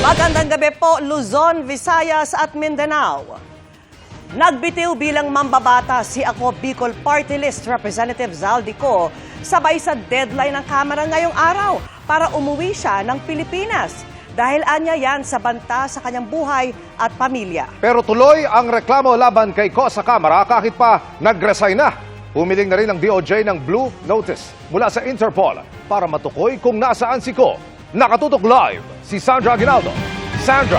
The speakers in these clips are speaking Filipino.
Magandang gabi po, Luzon, Visayas at Mindanao. Nagbitiw bilang mambabata si Ako Bicol Party List Representative Zaldico sabay sa deadline ng Kamara ngayong araw para umuwi siya ng Pilipinas. Dahil anya yan sa banta sa kanyang buhay at pamilya. Pero tuloy ang reklamo laban kay Ko sa Kamara kahit pa nag-resign na. Humiling na rin ang DOJ ng Blue Notice mula sa Interpol para matukoy kung nasaan si Ko. Nakatutok live si Sandra Aguinaldo. Sandra.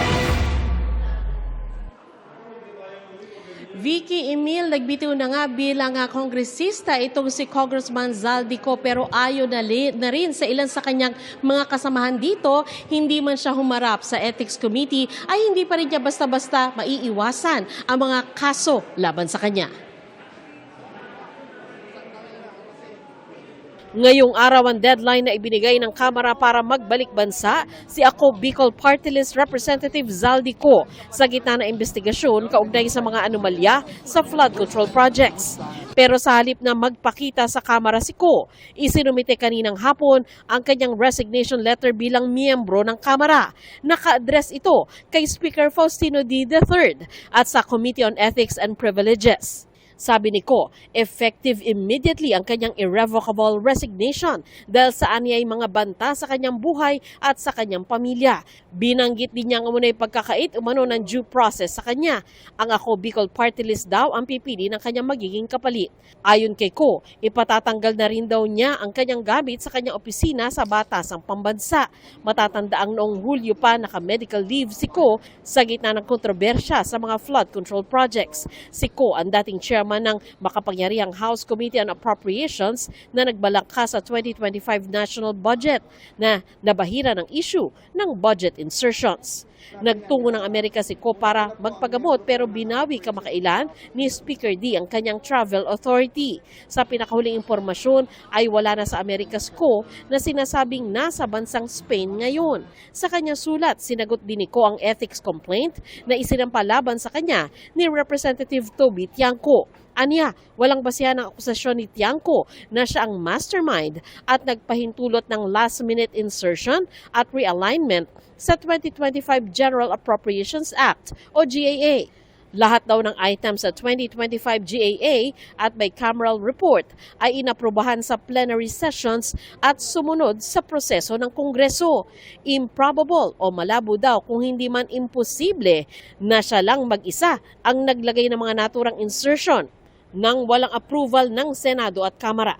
Vicky Emil, nagbitiw na nga bilang kongresista itong si Congressman Zaldico pero ayon na rin sa ilan sa kanyang mga kasamahan dito, hindi man siya humarap sa Ethics Committee ay hindi pa rin niya basta-basta maiiwasan ang mga kaso laban sa kanya. Ngayong araw ang deadline na ibinigay ng Kamara para magbalik bansa si Ako Bicol Party List Representative Zaldico sa gitna ng investigasyon kaugnay sa mga anomalya sa flood control projects. Pero sa halip na magpakita sa Kamara si Ko, isinumite kaninang hapon ang kanyang resignation letter bilang miyembro ng Kamara. Naka-address ito kay Speaker Faustino D. III at sa Committee on Ethics and Privileges. Sabi ni Ko, effective immediately ang kanyang irrevocable resignation dahil sa anyay mga banta sa kanyang buhay at sa kanyang pamilya. Binanggit din niya umunay pagkakait umano ng due process sa kanya. Ang Ako Bicol Party List daw ang pipili ng kanyang magiging kapalit. Ayon kay Ko, ipatatanggal na rin daw niya ang kanyang gamit sa kanyang opisina sa Batasang Pambansa. Matatandaang noong Hulyo pa naka-medical leave si Ko sa gitna ng kontrobersya sa mga flood control projects. Si Ko ang dating chairman ng makapangyarihang House Committee on Appropriations na nagbalangka sa 2025 national budget na nabahira ng issue ng budget insertions. Nagtungo ng Amerika si Ko para magpagamot pero binawi kamakailan ni Speaker D ang kanyang travel authority. Sa pinakahuling impormasyon ay wala na sa Amerika si Ko na sinasabing nasa bansang Spain ngayon. Sa kanyang sulat, sinagot din ni Ko ang ethics complaint na isinampalaban sa kanya ni Representative Toby Tiangco. Anya, walang basihan ng akusasyon ni Tiangco na siya ang mastermind at nagpahintulot ng last-minute insertion at realignment sa 2025 General Appropriations Act o GAA. Lahat daw ng items sa 2025 GAA at bicameral report ay inaprubahan sa plenary sessions at sumunod sa proseso ng Kongreso. Improbable o malabo daw kung hindi man imposible na siya lang mag-isa ang naglagay ng mga naturang insertion nang walang approval ng Senado at Kamara.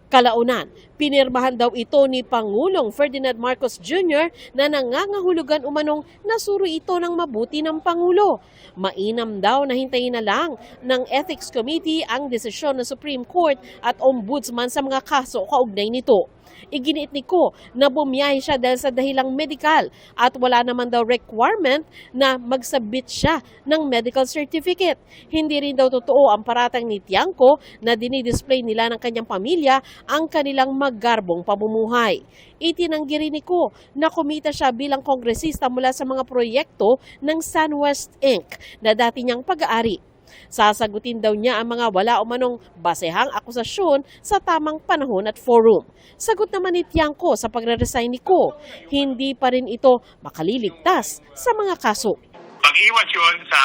Kalaunan, pinirmahan daw ito ni Pangulong Ferdinand Marcos Jr. na nangangahulugan umanong nasuri ito ng mabuti ng Pangulo. Mainam daw na hintayin na lang ng Ethics Committee ang desisyon ng Supreme Court at Ombudsman sa mga kaso kaugnay nito. Iginiit ni Ko na bumiyahe siya dahil sa dahilang medikal at wala naman daw requirement na magsabit siya ng medical certificate. Hindi rin daw totoo ang paratang ni Tiangco na dinidisplay nila ng kanyang pamilya ang kanilang maggarbong pamumuhay. Itinanggi rin ni Ko na kumita siya bilang kongresista mula sa mga proyekto ng SunWest Inc. na dati niyang pag-aari. Sasagutin daw niya ang mga wala o manong basehang akusasyon sa tamang panahon at forum. Sagot naman ni Tiangco sa pagre-resign ni Ko, hindi pa rin ito makaliligtas sa mga kaso. Pag-iwas yun sa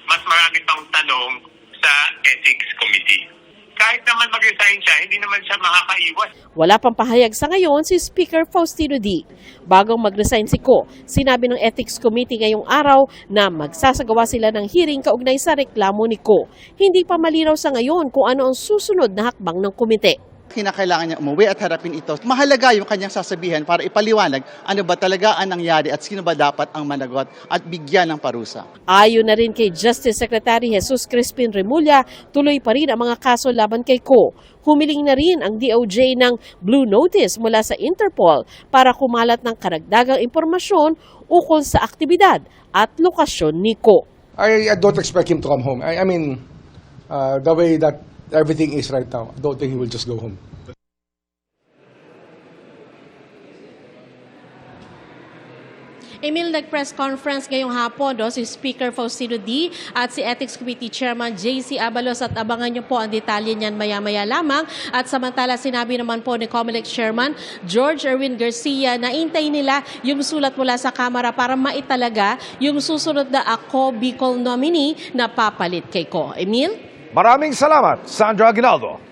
mas marami pang tanong sa Ethics Committee. Kahit naman mag-resign siya, hindi naman siya makakaiwas. Wala pang pahayag sa ngayon si Speaker Faustino D. Bagong mag-resign si Ko, sinabi ng Ethics Committee ngayong araw na magsasagawa sila ng hearing kaugnay sa reklamo ni Ko. Hindi pa malinaw sa ngayon kung ano ang susunod na hakbang ng komite. Kinakailangan niya umuwi at harapin ito. Mahalaga yung kanyang sasabihin para ipaliwanag ano ba talaga ang nangyari at sino ba dapat ang managot at bigyan ng parusa. Ayon na rin kay Justice Secretary Jesus Crispin Remulla, tuloy pa rin ang mga kaso laban kay Ko. Humiling na rin ang DOJ ng Blue Notice mula sa Interpol para kumalat ng karagdagang impormasyon ukol sa aktibidad at lokasyon ni Ko. I don't expect him to come home. I mean, the way that everything is right now, I don't think he will just go home. Emil, nag-press conference ngayong hapon si Speaker Faustino D. at si Ethics Committee Chairman JC Abalos at abangan niyo po ang detalye niyan maya-maya lamang. At samantala sinabi naman po ni COMELEC Chairman George Erwin Garcia na intay nila yung sulat mula sa Kamara para maitalaga yung susunod na Ako Bicol nominee na papalit kay Ko. Emil? Maraming salamat, Sandra Aguinaldo.